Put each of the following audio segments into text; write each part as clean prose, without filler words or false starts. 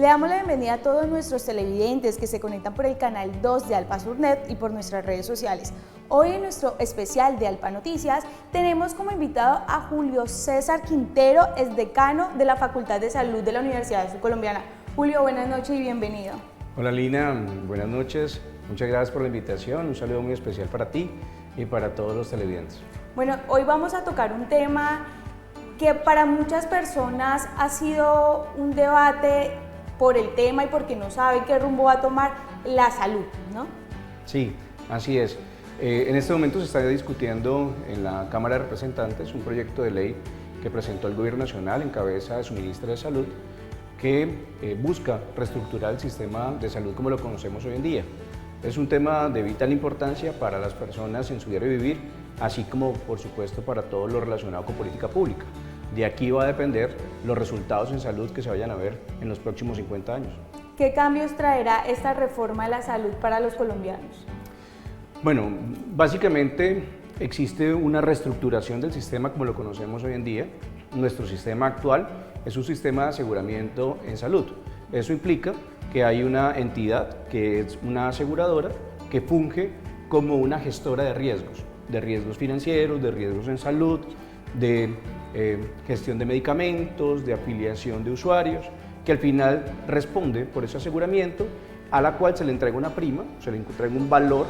Le damos la bienvenida a todos nuestros televidentes que se conectan por el canal 2 de Alpa Surnet y por nuestras redes sociales. Hoy en nuestro especial de Alpa Noticias tenemos como invitado a Julio César Quintero, es decano de la Facultad de Salud de la Universidad Surcolombiana. Julio, buenas noches y bienvenido. Hola Lina, buenas noches. Muchas gracias por la invitación. Un saludo muy especial para ti y para todos los televidentes. Bueno, hoy vamos a tocar un tema que para muchas personas ha sido un debate por el tema y porque no saben qué rumbo va a tomar la salud, ¿no? Sí, así es. En este momento se está discutiendo en la Cámara de Representantes un proyecto de ley que presentó el Gobierno Nacional en cabeza de su ministra de Salud que busca reestructurar el sistema de salud como lo conocemos hoy en día. Es un tema de vital importancia para las personas en su diario vivir, así como, por supuesto, para todo lo relacionado con política pública. De aquí va a depender los resultados en salud que se vayan a ver en los próximos 50 años. ¿Qué cambios traerá esta reforma de la salud para los colombianos? Bueno, básicamente existe una reestructuración del sistema como lo conocemos hoy en día. Nuestro sistema actual es un sistema de aseguramiento en salud. Eso implica que hay una entidad que es una aseguradora que funge como una gestora de riesgos financieros, de riesgos en salud, de gestión de medicamentos, de afiliación de usuarios, que al final responde por ese aseguramiento a la cual se le entrega una prima, se le entrega un valor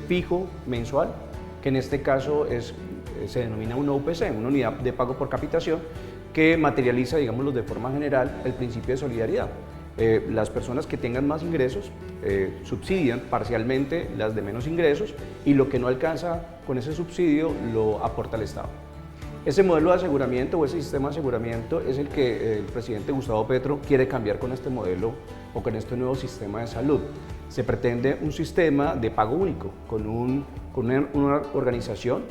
fijo mensual, que en este caso se denomina una UPC, una unidad de pago por capitación, que materializa, digámoslo de forma general, el principio de solidaridad. Las personas que tengan más ingresos subsidian parcialmente las de menos ingresos y lo que no alcanza con ese subsidio lo aporta el Estado. Ese modelo de aseguramiento o ese sistema de aseguramiento es el que el presidente Gustavo Petro quiere cambiar con este modelo o con este nuevo sistema de salud. Se pretende un sistema de pago único con una organización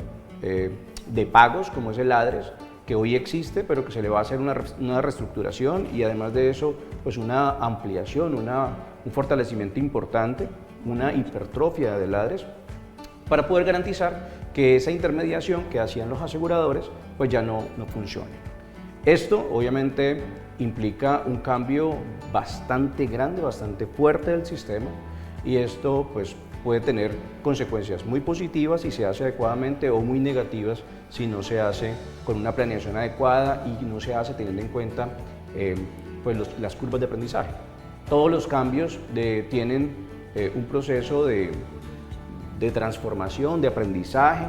de pagos como es el ADRES, que hoy existe, pero que se le va a hacer una reestructuración y además de eso, pues una ampliación, un fortalecimiento importante, una hipertrofia del ADRES, para poder garantizar que esa intermediación que hacían los aseguradores, pues ya no funcione. Esto obviamente implica un cambio bastante grande, bastante fuerte del sistema y esto pues puede tener consecuencias muy positivas si se hace adecuadamente o muy negativas si no se hace con una planeación adecuada y no se hace teniendo en cuenta pues las curvas de aprendizaje. Todos los cambios tienen un proceso de transformación, de aprendizaje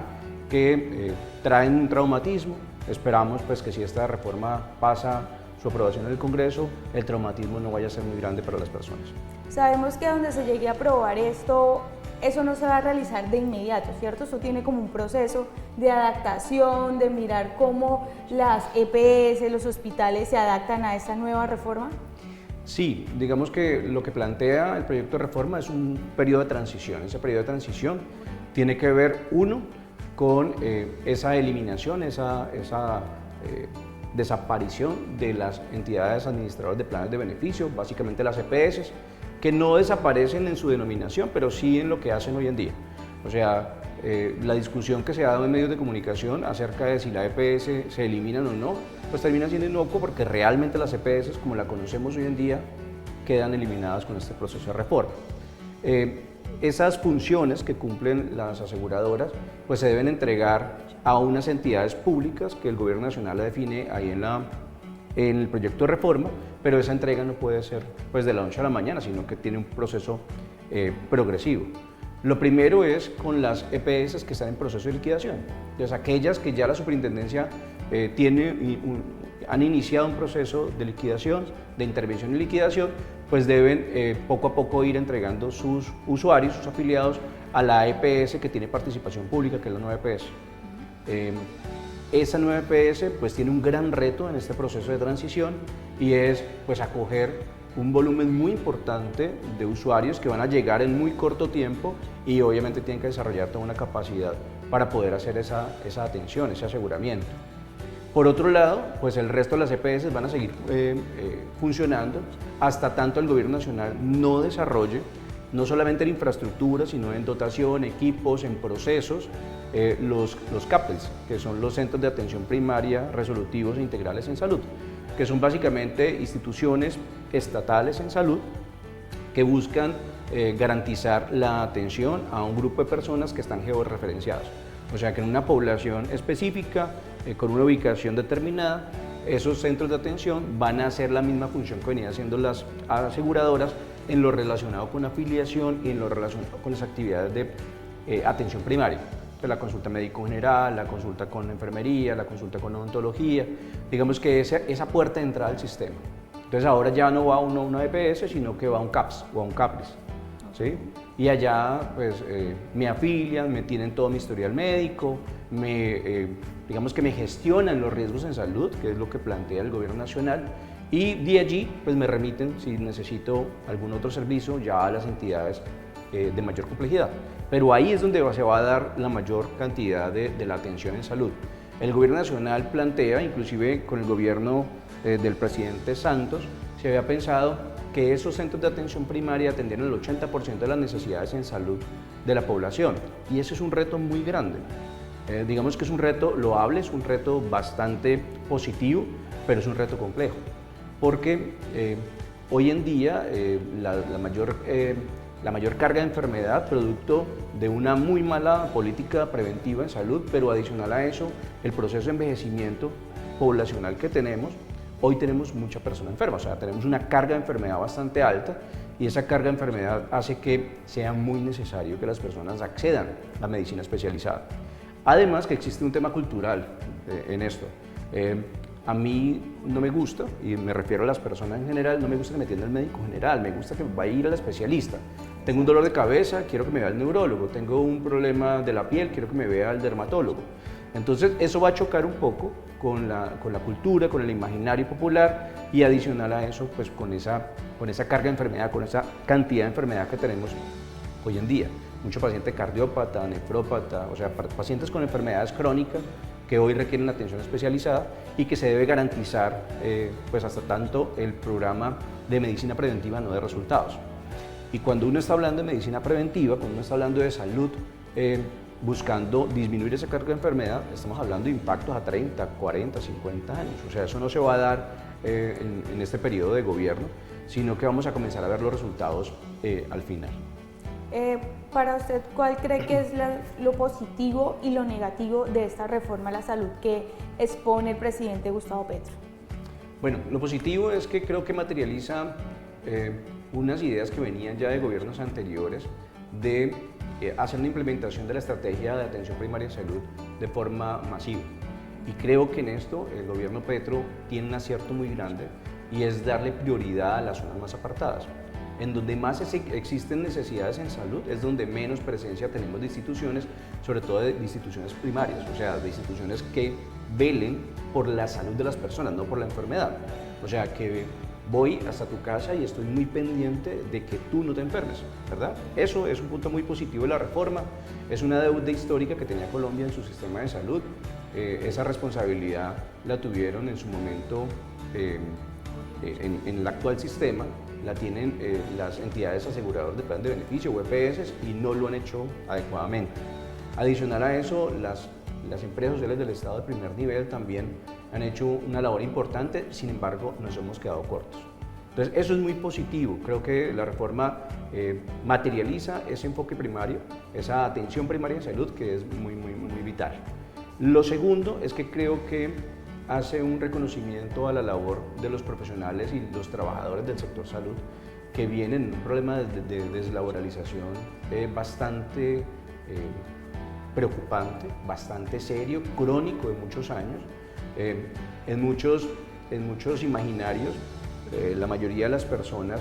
que traen un traumatismo. Esperamos pues que si esta reforma pasa su aprobación en el Congreso, el traumatismo no vaya a ser muy grande para las personas. Sabemos que donde se llegue a aprobar esto, eso no se va a realizar de inmediato, ¿cierto? Eso tiene como un proceso de adaptación, de mirar cómo las EPS, los hospitales se adaptan a esta nueva reforma. Sí, digamos que lo que plantea el proyecto de reforma es un periodo de transición. Ese periodo de transición tiene que ver, uno, con esa eliminación, esa desaparición de las entidades administradoras de planes de beneficio, básicamente las EPS, que no desaparecen en su denominación, pero sí en lo que hacen hoy en día. O sea, la discusión que se ha dado en medios de comunicación acerca de si la EPS se eliminan o no, pues termina siendo inocuo porque realmente las EPS, como la conocemos hoy en día, quedan eliminadas con este proceso de reforma. Esas funciones que cumplen las aseguradoras pues se deben entregar a unas entidades públicas que el Gobierno Nacional la define ahí en el proyecto de reforma, pero esa entrega no puede ser pues de la noche a la mañana, sino que tiene un proceso progresivo. Lo primero es con las EPS que están en proceso de liquidación. Entonces, aquellas que ya la superintendencia han iniciado un proceso de liquidación, de intervención y liquidación, pues deben poco a poco ir entregando sus usuarios, sus afiliados, a la EPS que tiene participación pública, que es la nueva EPS. Esa nueva EPS pues tiene un gran reto en este proceso de transición y es pues acoger un volumen muy importante de usuarios que van a llegar en muy corto tiempo y obviamente tienen que desarrollar toda una capacidad para poder hacer esa atención, ese aseguramiento. Por otro lado, pues el resto de las EPS van a seguir funcionando hasta tanto el Gobierno Nacional no desarrolle no solamente en infraestructura, sino en dotación, equipos, en procesos, los CAPES, que son los Centros de Atención Primaria Resolutivos e Integrales en Salud, que son básicamente instituciones estatales en salud que buscan garantizar la atención a un grupo de personas que están georreferenciadas. O sea que en una población específica, con una ubicación determinada, esos centros de atención van a hacer la misma función que venían haciendo las aseguradoras en lo relacionado con afiliación y en lo relacionado con las actividades de atención primaria. Entonces, la consulta médico general, la consulta con enfermería, la consulta con odontología, digamos que esa puerta de entrada al sistema. Entonces ahora ya no va uno a una EPS, sino que va a un CAPS o a un CAPRIS, ¿sí? Y allá pues me afilian, me tienen todo mi historial médico, digamos que me gestionan los riesgos en salud, que es lo que plantea el gobierno nacional, y de allí pues me remiten si necesito algún otro servicio ya a las entidades de mayor complejidad. Pero ahí es donde se va a dar la mayor cantidad de la atención en salud. El gobierno nacional plantea, inclusive con el gobierno del presidente Santos, se había pensado que esos centros de atención primaria atendieran el 80% de las necesidades en salud de la población. Y ese es un reto muy grande. Digamos que es un reto loable, es un reto bastante positivo, pero es un reto complejo. Porque hoy en día la mayor carga de enfermedad, producto de una muy mala política preventiva en salud, pero adicional a eso, el proceso de envejecimiento poblacional que tenemos, hoy tenemos mucha persona enferma, o sea, tenemos una carga de enfermedad bastante alta y esa carga de enfermedad hace que sea muy necesario que las personas accedan a la medicina especializada. Además que existe un tema cultural en esto. A mí no me gusta, y me refiero a las personas en general, no me gusta que me atienda el médico general, me gusta que vaya a ir al especialista. Tengo un dolor de cabeza, quiero que me vea el neurólogo, tengo un problema de la piel, quiero que me vea el dermatólogo. Entonces eso va a chocar un poco con la cultura, con el imaginario popular y adicional a eso, pues con esa carga de enfermedad, con esa cantidad de enfermedad que tenemos hoy en día. Mucho paciente cardiópata, nefrópata, o sea, pacientes con enfermedades crónicas que hoy requieren atención especializada y que se debe garantizar pues hasta tanto el programa de medicina preventiva no dé resultados. Y cuando uno está hablando de medicina preventiva, cuando uno está hablando de salud, buscando disminuir esa carga de enfermedad, estamos hablando de impactos a 30, 40, 50 años. O sea, eso no se va a dar en este periodo de gobierno, sino que vamos a comenzar a ver los resultados al final. Para usted, ¿cuál cree que es lo positivo y lo negativo de esta reforma a la salud que expone el presidente Gustavo Petro? Bueno, lo positivo es que creo que materializa unas ideas que venían ya de gobiernos anteriores de hacer una implementación de la estrategia de atención primaria en salud de forma masiva. Y creo que en esto el gobierno Petro tiene un acierto muy grande y es darle prioridad a las zonas más apartadas. En donde más existen necesidades en salud es donde menos presencia tenemos de instituciones, sobre todo de instituciones primarias, o sea, de instituciones que velen por la salud de las personas, no por la enfermedad. O sea, que voy hasta tu casa y estoy muy pendiente de que tú no te enfermes, ¿verdad? Eso es un punto muy positivo de la reforma, es una deuda histórica que tenía Colombia en su sistema de salud. Esa responsabilidad la tuvieron en su momento en el actual sistema, la tienen las entidades aseguradoras de plan de beneficio o EPS y no lo han hecho adecuadamente. Adicional a eso, las empresas sociales del Estado de primer nivel también han hecho una labor importante, sin embargo nos hemos quedado cortos. Entonces eso es muy positivo, creo que la reforma materializa ese enfoque primario, esa atención primaria en salud que es muy vital. Lo segundo es que creo que hace un reconocimiento a la labor de los profesionales y los trabajadores del sector salud que vienen en un problema de deslaboralización bastante preocupante, bastante serio, crónico de muchos años. En muchos imaginarios, la mayoría de las personas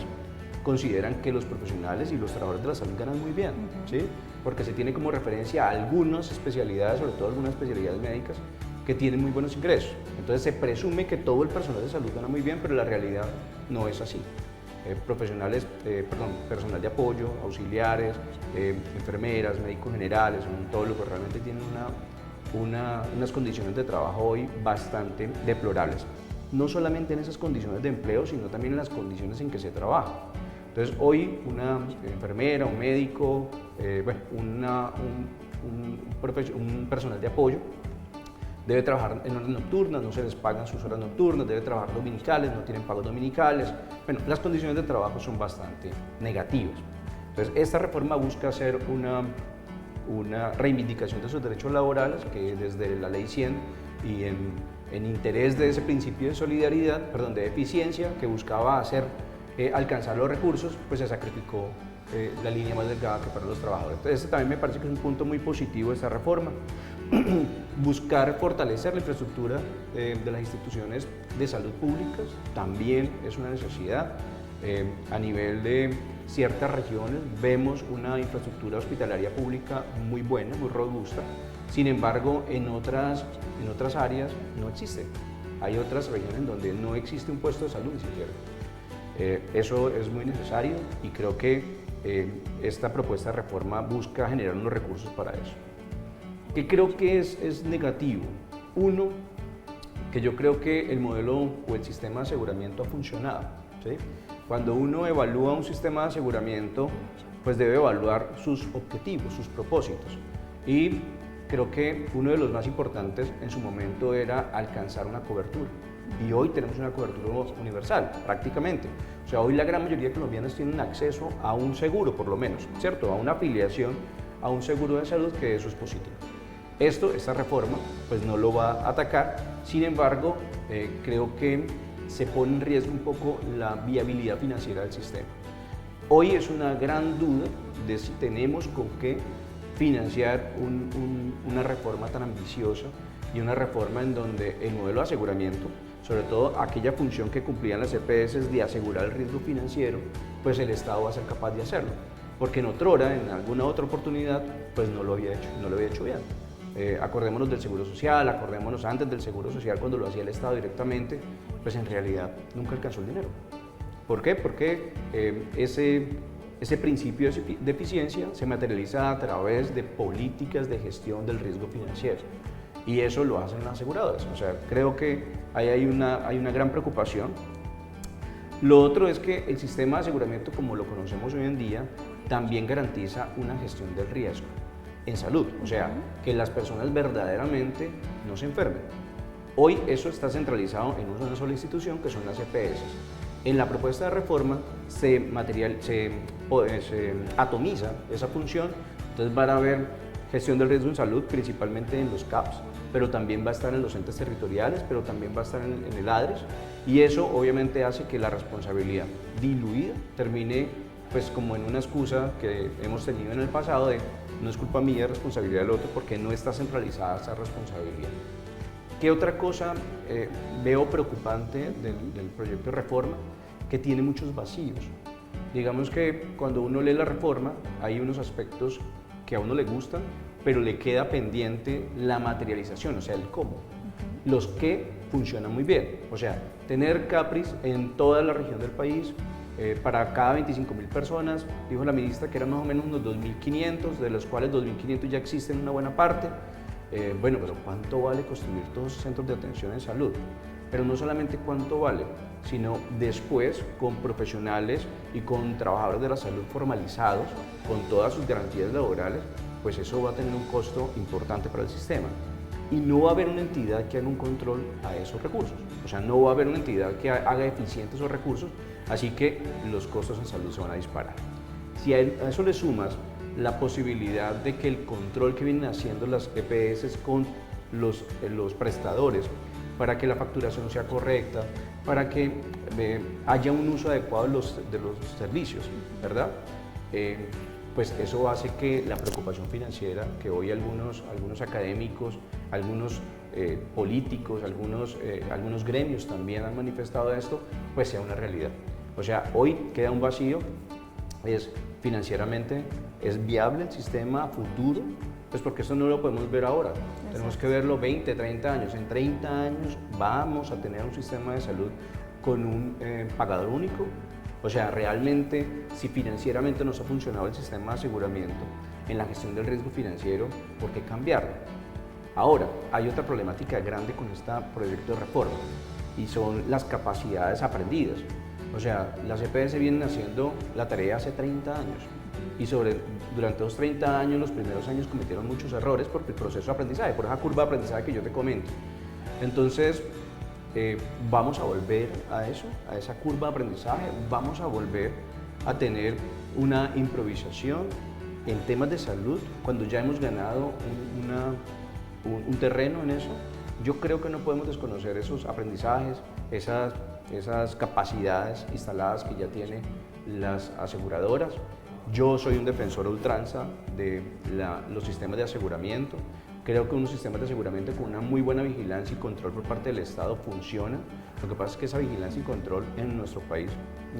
consideran que los profesionales y los trabajadores de la salud ganan muy bien, ¿sí? Porque se tiene como referencia a algunas especialidades, sobre todo algunas especialidades médicas, que tienen muy buenos ingresos. Entonces se presume que todo el personal de salud gana muy bien, pero la realidad no es así. Personal de apoyo, auxiliares, enfermeras, médicos generales, odontólogos, realmente tienen unas condiciones de trabajo hoy bastante deplorables. No solamente en esas condiciones de empleo, sino también en las condiciones en que se trabaja. Entonces hoy una enfermera, un médico, un personal de apoyo debe trabajar en horas nocturnas, no se les pagan sus horas nocturnas, debe trabajar dominicales, no tienen pagos dominicales. Bueno, las condiciones de trabajo son bastante negativas. Entonces, esta reforma busca hacer una reivindicación de sus derechos laborales que desde la Ley 100 y en interés de ese principio de solidaridad, perdón, de eficiencia que buscaba hacer alcanzar los recursos, pues se sacrificó la línea más delgada que para los trabajadores. Entonces, este también me parece que es un punto muy positivo de esta reforma. Buscar fortalecer la infraestructura de las instituciones de salud públicas también es una necesidad. A nivel de ciertas regiones vemos una infraestructura hospitalaria pública muy buena, muy robusta. Sin embargo, en otras áreas no existe. Hay otras regiones donde no existe un puesto de salud ni siquiera. Eso es muy necesario y creo que esta propuesta de reforma busca generar unos recursos para eso. ¿Qué creo que es negativo? Uno, que yo creo que el modelo o el sistema de aseguramiento ha funcionado, ¿sí? Cuando uno evalúa un sistema de aseguramiento, pues debe evaluar sus objetivos, sus propósitos. Y creo que uno de los más importantes en su momento era alcanzar una cobertura. Y hoy tenemos una cobertura universal, prácticamente. O sea, hoy la gran mayoría de colombianos tienen acceso a un seguro, por lo menos, ¿cierto? A una afiliación a un seguro de salud, que eso es positivo. Esta reforma, pues no lo va a atacar. Sin embargo, creo que se pone en riesgo un poco la viabilidad financiera del sistema. Hoy es una gran duda de si tenemos con qué financiar una reforma tan ambiciosa y una reforma en donde el modelo de aseguramiento, sobre todo aquella función que cumplían las EPS de asegurar el riesgo financiero, pues el Estado va a ser capaz de hacerlo. Porque en alguna otra oportunidad, pues no lo había hecho bien. Acordémonos del Seguro Social, acordémonos antes del Seguro Social cuando lo hacía el Estado directamente, pues en realidad nunca alcanzó el dinero. ¿Por qué? Porque ese principio de eficiencia se materializa a través de políticas de gestión del riesgo financiero y eso lo hacen las aseguradoras. O sea, creo que ahí hay una gran preocupación. Lo otro es que el sistema de aseguramiento como lo conocemos hoy en día también garantiza una gestión del riesgo en salud, o sea, que las personas verdaderamente no se enfermen. Hoy eso está centralizado en una sola institución, que son las EPS. En la propuesta de reforma se atomiza esa función, entonces van a haber gestión del riesgo en salud, principalmente en los CAPS, pero también va a estar en los entes territoriales, pero también va a estar en el ADRES, y eso obviamente hace que la responsabilidad diluida termine pues como en una excusa que hemos tenido en el pasado de no es culpa mía, es responsabilidad del otro, porque no está centralizada esa responsabilidad. ¿Qué otra cosa veo preocupante del proyecto de reforma? Que tiene muchos vacíos. Digamos que cuando uno lee la reforma hay unos aspectos que a uno le gustan, pero le queda pendiente la materialización, o sea, el cómo. Los qué funcionan muy bien, o sea, tener CAPRIS en toda la región del país, para cada 25.000 personas, dijo la ministra que eran más o menos unos 2.500, de los cuales 2.500 ya existen una buena parte. Bueno, pero ¿cuánto vale construir todos esos centros de atención en salud? Pero no solamente cuánto vale, sino después con profesionales y con trabajadores de la salud formalizados, con todas sus garantías laborales, pues eso va a tener un costo importante para el sistema. Y no va a haber una entidad que haga un control a esos recursos. O sea, no va a haber una entidad que haga eficientes esos recursos, así que los costos en salud se van a disparar. Si a eso le sumas la posibilidad de que el control que vienen haciendo las EPS con los prestadores, para que la facturación sea correcta, para que haya un uso adecuado de los servicios, ¿verdad? Pues eso hace que la preocupación financiera que hoy algunos académicos, algunos políticos, algunos gremios también han manifestado esto, pues sea una realidad. O sea, hoy queda un vacío, financieramente es viable el sistema a futuro, pues porque eso no lo podemos ver ahora. Exacto. Tenemos que verlo 20, 30 años. En 30 años vamos a tener un sistema de salud con un pagador único. O sea, realmente, si financieramente nos ha funcionado el sistema de aseguramiento en la gestión del riesgo financiero, ¿por qué cambiarlo? Ahora, hay otra problemática grande con este proyecto de reforma y son las capacidades aprendidas. O sea, las EPS vienen haciendo la tarea hace 30 años y durante esos 30 años, los primeros años cometieron muchos errores porque el proceso de aprendizaje, por esa curva de aprendizaje que yo te comento. Entonces, vamos a volver a eso, a esa curva de aprendizaje, vamos a volver a tener una improvisación en temas de salud cuando ya hemos ganado un terreno en eso. Yo creo que no podemos desconocer esos aprendizajes, esas capacidades instaladas que ya tienen las aseguradoras. Yo soy un defensor a ultranza de los sistemas de aseguramiento. Creo que unos sistemas de aseguramiento con una muy buena vigilancia y control por parte del Estado funciona. Lo que pasa es que esa vigilancia y control en nuestro país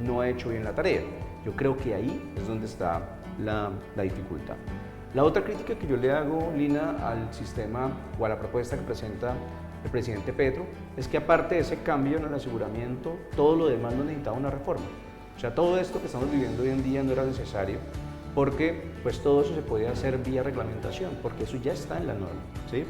no ha hecho bien la tarea. Yo creo que ahí es donde está la dificultad. La otra crítica que yo le hago, Lina, al sistema o a la propuesta que presenta el presidente Petro es que aparte de ese cambio en el aseguramiento, todo lo demás no necesitaba una reforma. O sea, todo esto que estamos viviendo hoy en día no era necesario porque pues todo eso se podía hacer vía reglamentación, porque eso ya está en la norma, ¿sí?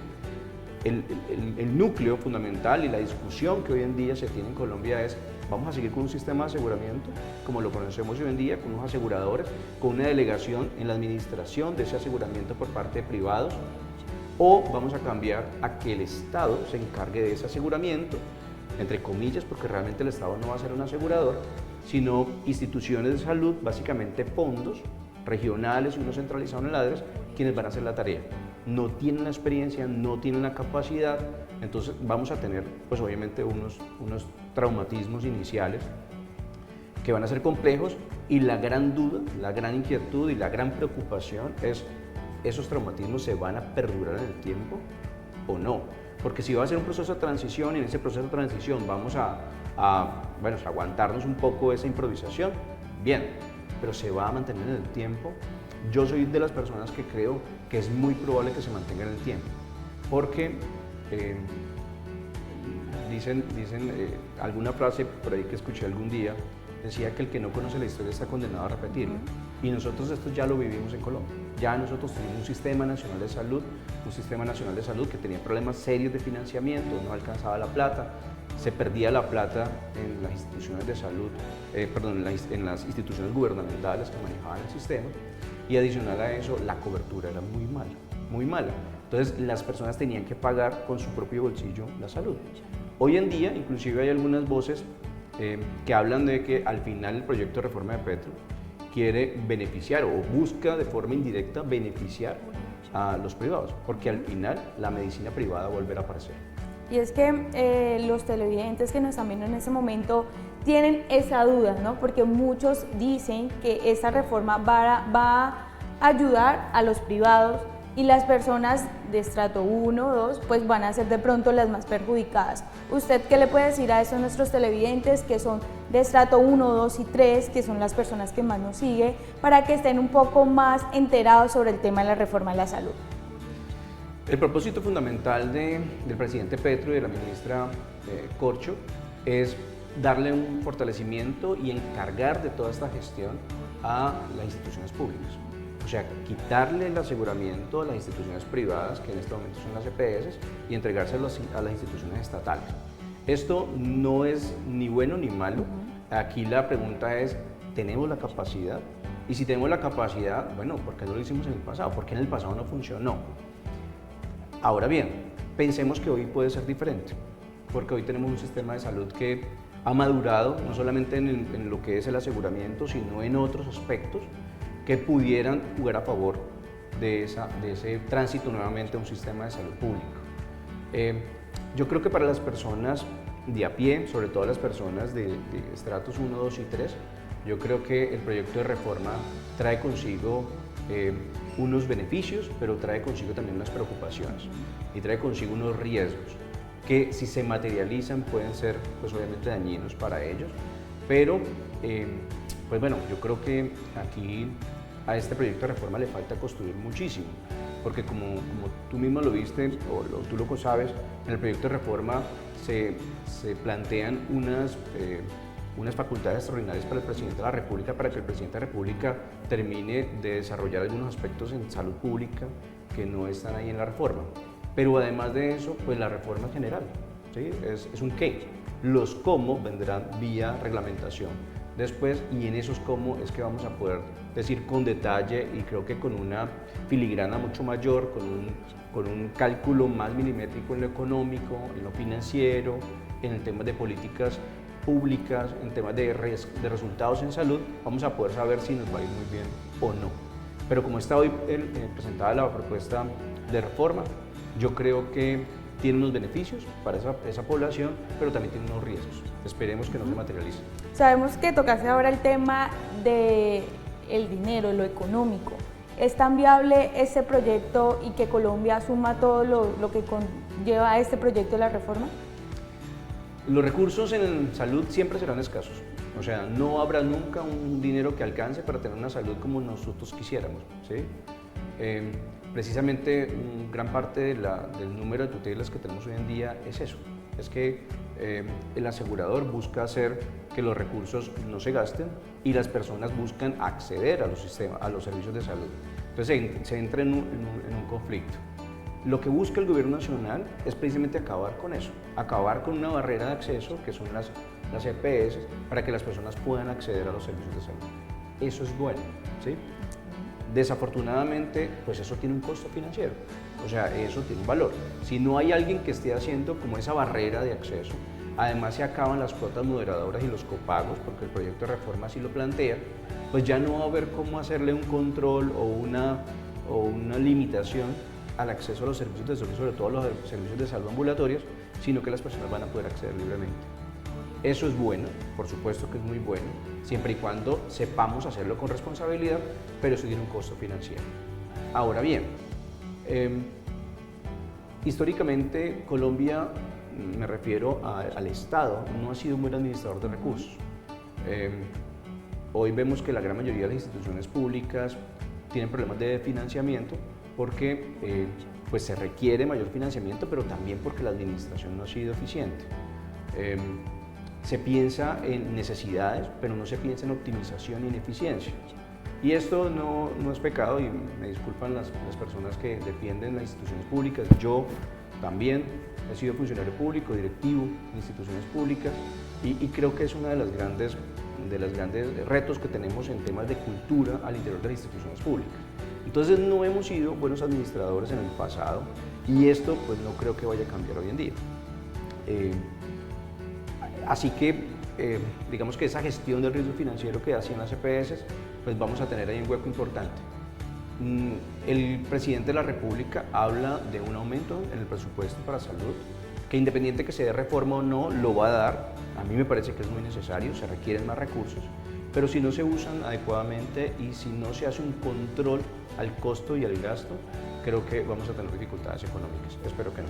El núcleo fundamental y la discusión que hoy en día se tiene en Colombia es: ¿vamos a seguir con un sistema de aseguramiento como lo conocemos hoy en día, con unos aseguradores, con una delegación en la administración de ese aseguramiento por parte de privados? ¿O vamos a cambiar a que el Estado se encargue de ese aseguramiento, entre comillas, porque realmente el Estado no va a ser un asegurador, sino instituciones de salud, básicamente fondos regionales y uno centralizado en el ADRES, quienes van a hacer la tarea? No tienen la experiencia, no tienen la capacidad, entonces vamos a tener pues obviamente unos traumatismos iniciales que van a ser complejos, y la gran duda, la gran inquietud y la gran preocupación es: ¿esos traumatismos se van a perdurar en el tiempo o no? Porque si va a ser un proceso de transición y en ese proceso de transición vamos a aguantarnos un poco esa improvisación, bien, pero se va a mantener en el tiempo. Yo soy de las personas que creo que es muy probable que se mantenga en el tiempo, porque dicen alguna frase por ahí que escuché algún día, decía que el que no conoce la historia está condenado a repetirla. Y nosotros esto ya lo vivimos en Colombia. Ya nosotros tenemos un sistema nacional de salud que tenía problemas serios de financiamiento, no alcanzaba la plata, se perdía la plata en las instituciones de salud, en las instituciones gubernamentales que manejaban el sistema, y adicional a eso la cobertura era muy mala, muy mala. Entonces las personas tenían que pagar con su propio bolsillo la salud. Hoy en día inclusive hay algunas voces que hablan de que al final el proyecto de reforma de Petro quiere beneficiar o busca de forma indirecta beneficiar a los privados, porque al final la medicina privada volverá a aparecer. Y es que los televidentes que nos están viendo en ese momento tienen esa duda, ¿no? Porque muchos dicen que esta reforma va a ayudar a los privados y las personas de estrato 1 o 2 pues van a ser de pronto las más perjudicadas. ¿Usted qué le puede decir a esos nuestros televidentes que son de estrato 1, 2 y 3, que son las personas que más nos siguen, para que estén un poco más enterados sobre el tema de la reforma de la salud? El propósito fundamental del presidente Petro y de la ministra Corcho es darle un fortalecimiento y encargar de toda esta gestión a las instituciones públicas. O sea, quitarle el aseguramiento a las instituciones privadas, que en este momento son las EPS, y entregárselo a las instituciones estatales. Esto no es ni bueno ni malo. Aquí la pregunta es: ¿tenemos la capacidad? Y si tenemos la capacidad, bueno, ¿por qué no lo hicimos en el pasado? ¿Por qué en el pasado no funcionó? Ahora bien, pensemos que hoy puede ser diferente, porque hoy tenemos un sistema de salud que ha madurado, no solamente en lo que es el aseguramiento, sino en otros aspectos que pudieran jugar a favor de ese tránsito nuevamente a un sistema de salud público. Yo creo que para las personas de a pie, sobre todo las personas de estratos 1, 2 y 3, yo creo que el proyecto de reforma trae consigo unos beneficios, pero trae consigo también unas preocupaciones y trae consigo unos riesgos que, si se materializan, pueden ser pues obviamente dañinos para ellos, pero pues bueno, yo creo que aquí a este proyecto de reforma le falta construir muchísimo, porque como tú mismo lo viste o tú lo sabes, en el proyecto de reforma se plantean unas facultades extraordinarias para el presidente de la República, para que el presidente de la República termine de desarrollar algunos aspectos en salud pública que no están ahí en la reforma. Pero además de eso, pues la reforma general, ¿sí? Es un qué. Los cómo vendrán vía reglamentación después, y en esos cómo es que vamos a poder decir con detalle y creo que con una filigrana mucho mayor, con un cálculo más milimétrico en lo económico, en lo financiero, en el tema de políticas públicas, en temas de resultados en salud, vamos a poder saber si nos va a ir muy bien o no. Pero como está hoy presentada la propuesta de reforma, yo creo que tiene unos beneficios para esa población, pero también tiene unos riesgos. Esperemos que no se materialice. Sabemos que tocaste ahora el tema del dinero, lo económico. ¿Es tan viable este proyecto y que Colombia asuma todo lo que conlleva este proyecto de la reforma? Los recursos en salud siempre serán escasos. O sea, no habrá nunca un dinero que alcance para tener una salud como nosotros quisiéramos, ¿sí? Precisamente gran parte del número de tutelas que tenemos hoy en día es eso, es que el asegurador busca hacer que los recursos no se gasten y las personas buscan acceder a los servicios de salud. Entonces se entra en un conflicto. Lo que busca el gobierno nacional es precisamente acabar con eso, acabar con una barrera de acceso que son las EPS para que las personas puedan acceder a los servicios de salud. Eso es bueno, ¿sí? Desafortunadamente, pues eso tiene un costo financiero, o sea, eso tiene un valor. Si no hay alguien que esté haciendo como esa barrera de acceso, además se acaban las cuotas moderadoras y los copagos, porque el proyecto de reforma así lo plantea, pues ya no va a haber cómo hacerle un control o una limitación al acceso a los servicios de salud, sobre todo los servicios de salud ambulatorios, sino que las personas van a poder acceder libremente. Eso es bueno, por supuesto que es muy bueno, siempre y cuando sepamos hacerlo con responsabilidad, pero eso tiene un costo financiero. Ahora bien, históricamente Colombia, me refiero al Estado, no ha sido un buen administrador de recursos. Hoy vemos que la gran mayoría de las instituciones públicas tienen problemas de financiamiento porque pues se requiere mayor financiamiento, pero también porque la administración no ha sido eficiente. Se piensa en necesidades, pero no se piensa en optimización y en eficiencia. Y esto no es pecado, y me disculpan las personas que defienden las instituciones públicas. Yo también he sido funcionario público, directivo de instituciones públicas, y creo que es uno de los grandes retos que tenemos en temas de cultura al interior de las instituciones públicas. Entonces no hemos sido buenos administradores en el pasado, y esto pues no creo que vaya a cambiar hoy en día. Así que digamos que esa gestión del riesgo financiero que hacían las EPS, pues vamos a tener ahí un hueco importante. El presidente de la República habla de un aumento en el presupuesto para salud, que independiente que se dé reforma o no, lo va a dar. A mí me parece que es muy necesario, se requieren más recursos, pero si no se usan adecuadamente y si no se hace un control al costo y al gasto, creo que vamos a tener dificultades económicas. Espero que no.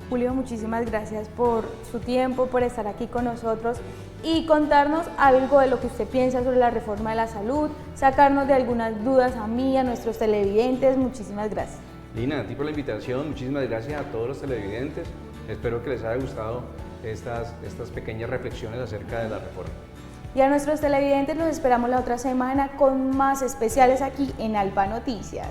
Julio, muchísimas gracias por su tiempo, por estar aquí con nosotros y contarnos algo de lo que usted piensa sobre la reforma de la salud, sacarnos de algunas dudas a mí, a nuestros televidentes. Muchísimas gracias. Lina, a ti por la invitación, muchísimas gracias a todos los televidentes. Espero que les haya gustado estas pequeñas reflexiones acerca de la reforma. Y a nuestros televidentes los esperamos la otra semana con más especiales aquí en Alpa Noticias.